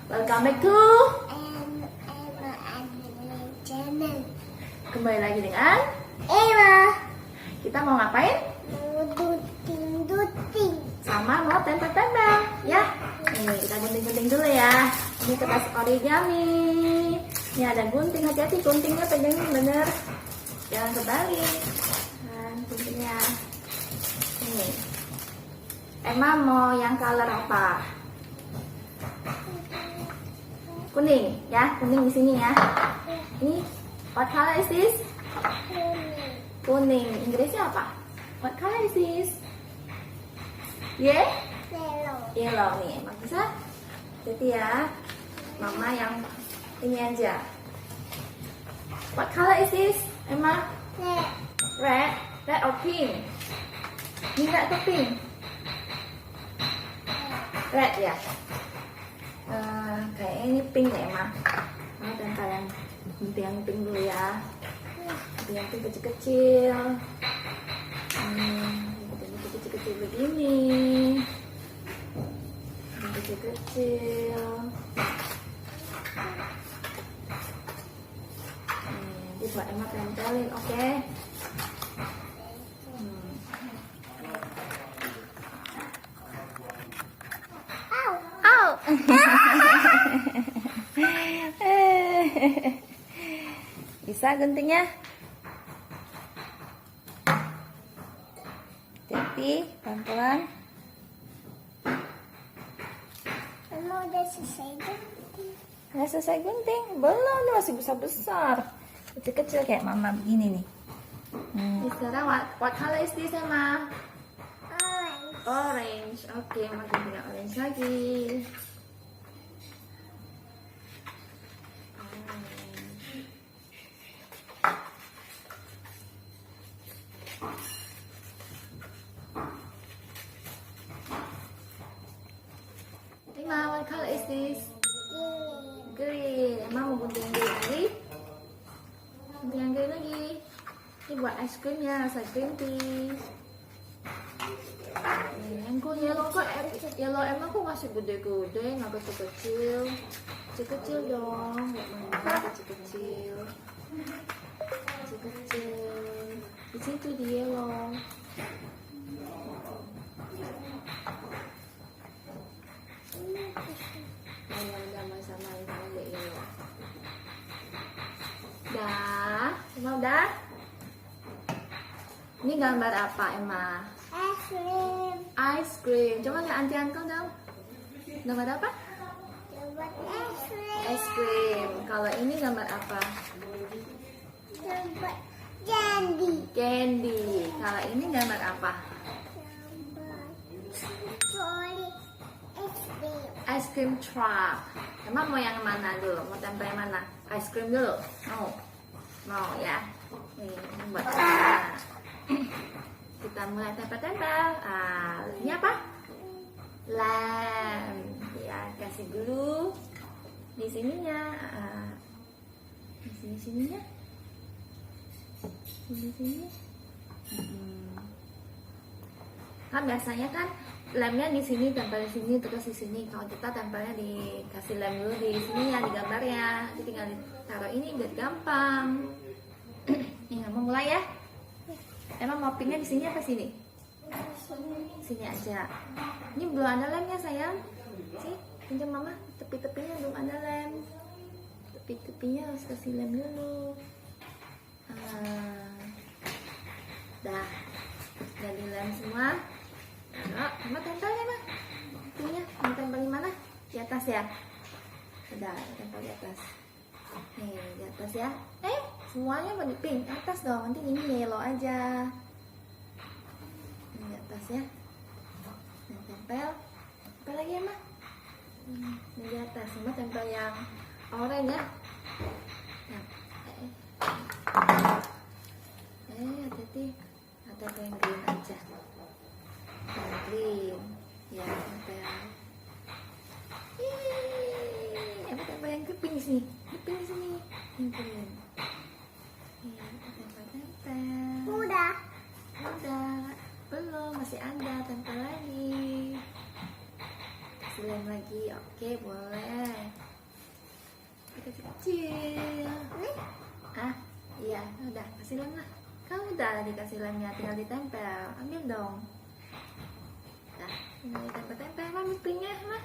Welcome back to channel. Kembali lagi dengan Ella. kita mau ngapain? Duting. Sama mau tempel-tempel ya. Ini kita gunting-gunting dulu ya. Ini kertas origami. Ini ada gunting, hati-hati guntingnya pegangin bener. Jangan kebalik. Nah, guntingnya. Ini. Emma mau yang color apa? Kuning ya, kuning di sini ya. Ini what color is this? Kuning. Inggrisnya apa? What color is this? Yeah? Yellow nih. Emang bisa? Jadi ya, Mama yang ini aja. What color is this? Emma? Red. Red or pink? Ini red atau pink? Red ya. Kayaknya ini pink ya Emma. Mau tempel yang gunting yang pink dulu ya. Gunting yang pink kecil-kecil. Gunting kecil-kecil begini. Gunting kecil-kecil. Nanti buat Emma tempelin, oke? Bisa guntingnya? Hati-hati, pelan-pelan. Mama udah selesai gunting. Nggak selesai gunting? Belum, ini masih besar-besar. Kecil-kecil kayak Mama begini nih. Sekarang what color is this, Emma? Orange. Oke, Emma gunting yang orange lagi. Emma, what color is this? Green. Emma mau gunting yang green lagi. Gunting yang green lagi. Ini buat es krimnya, rasa green tea. Yang kok yellow Emma kok masih gede-gede, nggak kecil-kecil. Kecil-kecil dong, nggak mana kecil-kecil. Kecil-kecil. Di situ di yellow. Sama aja yellow. Dah, Emma udah. Ini gambar apa Emma? Ice cream. Coba lihat anti uncle dong. Gambar apa? Ice cream. Kalau ini gambar apa? Candy. Kalau ini gambar apa? Ice cream truck. Emang mau yang mana dulu? Mau tempel yang mana? Ice cream dulu? Mau ya? Nih, buat tempel. Kita mulai tempel-tempel. Ini apa? Lem. Ya, kasih glue di sininya. Di sininya. Sini. Kan biasanya kan lemnya di sini, tempel di sini, terus di sini. Kalau kita tempelnya dikasih lem dulu di sini ya, di gambarnya. Jadi tinggal taruh ini biar gampang. Nih, mau mulai ya? Emang mau pinknya di sini apa sini? Sini aja. Ini belum ada lemnya sayang. Sih, pinjam Mama. Tepi-tepinya belum ada lem. Tepi-tepinya harus kasih lem dulu. Dah, jadi lem semua. Mama tempel ya Mama. Pinknya mau tempel di mana? Di atas ya. Udah, tempel di atas. Nih, di atas ya. Semuanya mau di pink, atas dong, nanti ini yellow aja. Ini di atas ya. Nah, tempel lagi ya, Ma. Ini di atas, sama tempel yang oranye ya. Nah, hati-hati. Tempel yang green aja. Yang green, ya tempel. Emang tempel yang pink di sini, pink di sini, yang green. Tempel. Udah. Belum, masih ada tempel lagi. kasih lem lagi. Oke, boleh. Kecil-kecil. Ah, iya, udah kasih lem lah. Kamu udah dikasih lemnya, tinggal ditempel. Ambil dong. Nah, tinggal ditempel-tempel. Mah pinknya, mah.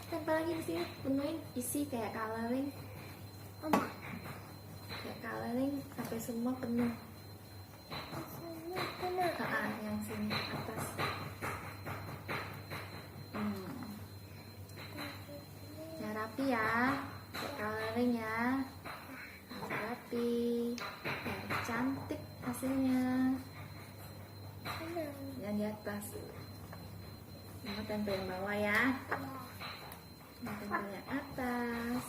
Tempel lagi di sini, penuhin, isi kayak coloring. Oma. Kayak coloring sampai semua penuh. Yang sini atas. Ya rapi ya, kayak coloring ya. Rapi, ya, cantik hasilnya. Yang di atas. Mama tempel yang bawah ya. Mama tempel yang atas.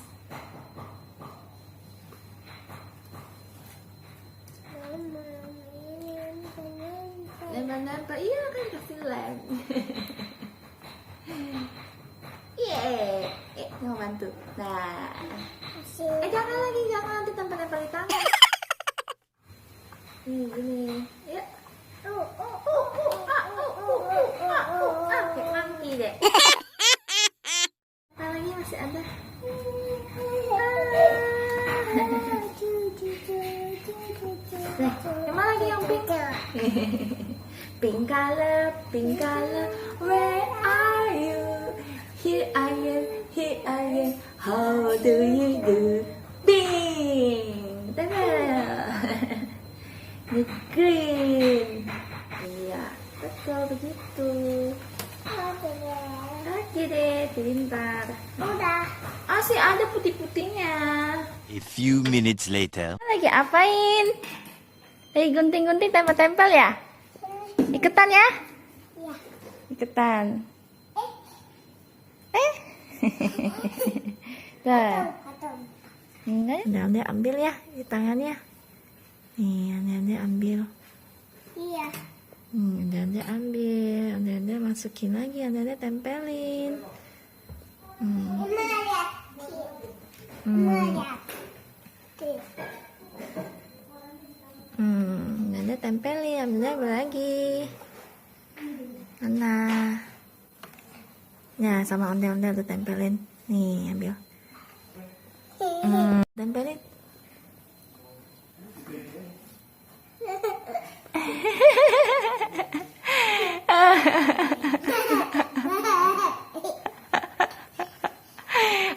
Nempel-nempel, iya kan kasih lem. Yeay, mau bantu. Nah, jangan lagi, jangan nanti tempel-tempel di tangan. Gini, ya. Kayak mangki deh. Apa lagi masih ada? Yang mana lagi yang pink? Pink color, where are you? Here I am, how do you do? Pink, ini green. Iya, betul begitu. Oke deh, pintar. Udah. Masih ada putih-putihnya. A few minutes later. Lagi apain? Lagi gunting-gunting tempel-tempel ya? Iketan ya? Iya. Iketan. Dah. Anda ambil ya di tangannya. Nih, Anda ambil. Iya. Anda ambil. Anda masukin lagi. Anda tempelin. Lihat. Anda tempelin. Ambil lagi. Mana? Ya, sama ondel-ondel tuh tempelin. Nih, ambil. Tempelin.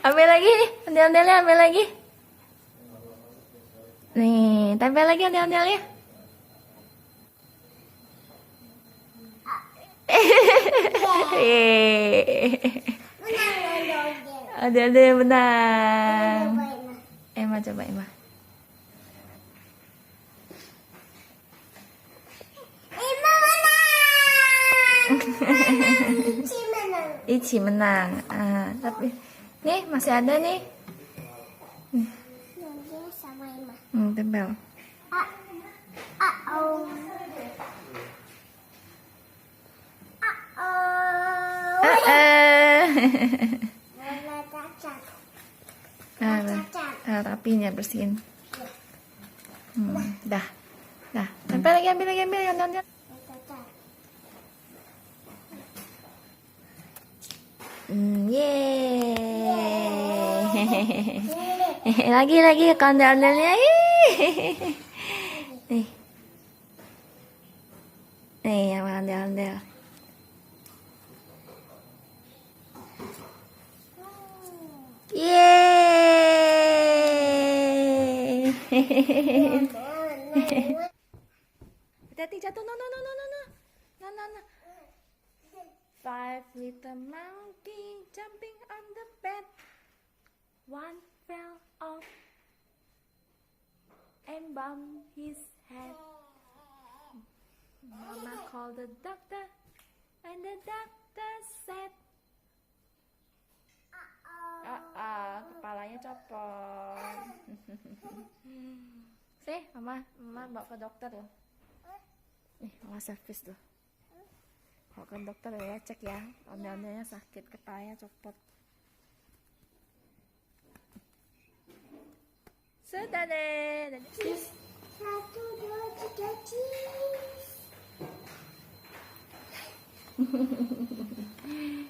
Ambil lagi, ondel-ondelnya ambil lagi. Nih, tempel lagi ondel-ondelnya. Ada yang menang. Emma coba Emma. Ichi menang. Tapi nih masih ada nih. Sama Emma. Tempel. Rapinya bersihin. Dah. Tempel lagi, ambil yang yeay. Lagi ondel-ondelnya. Nih. Nih yang ondel-ondel. Yeay. Hati-hati jatuh. No. 5 little monkey jumping on the bed. One fell off and bumped his head. Mama called the doctor and the doctor said, kepalanya copot. Sih, mama bawa ke dokter loh. Nih, mama servis tuh. Bawa ke dokter ya, cek ya. Ondel-ondelnya sakit, kepalanya copot. Sudah deh. Cheese. 1, 2, 3, cheese.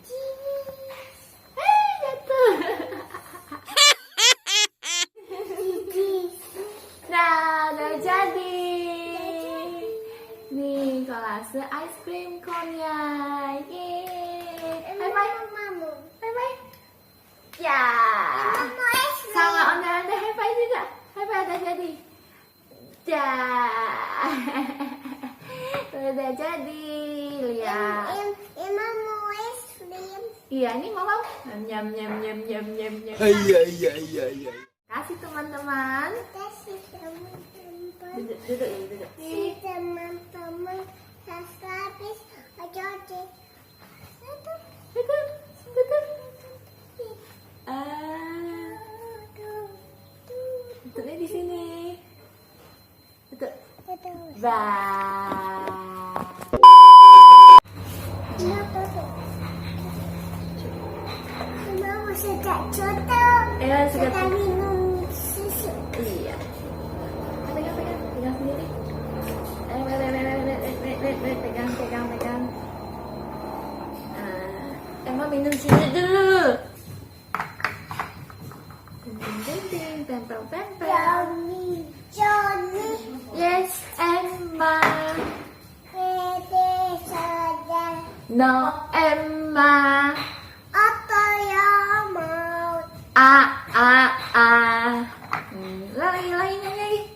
Cheese. rasa ice cream konnya. Yeay. Bye bye. Mama. Bye bye. Ya. Mama es krim. Sama onda-onda high five juga. High five udah jadi. Ya. Udah jadi. Lihat. Mama es krim. Iya, ini mau. Nyam nyam nyam nyam nyam nyam. Ay. Kasih teman-teman. Kasih teman-teman. Duduk, duduk ya, duduk. Si teman-teman subscribe aja deh. Duduk, duduk. Ah, duduknya di sini. Duduk. Bye. Mama sudah contoh. Ya, sudah. Sudah minum susu. Iya. Pegang sendiri. Pegang. Emma minum susu dulu. Ding, tempel. Johnny, Yes, Emma. Dede saja. No, Emma. Apa yang mau? Lagi nyanyi.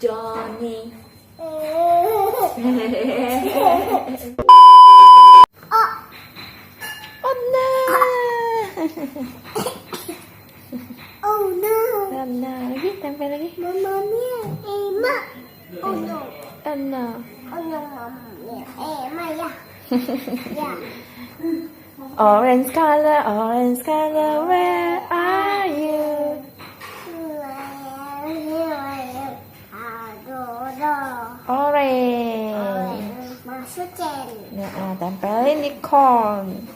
Johnny. Oh, Oh no. oh no. Nah, lagi tempel lagi. Mama mia, Emma. Oh no. Oh no. Oh no, Mama mia, Emma ya. Ya. Orange color, where are you? Orange. Masukin. Nah, tempelin di corn.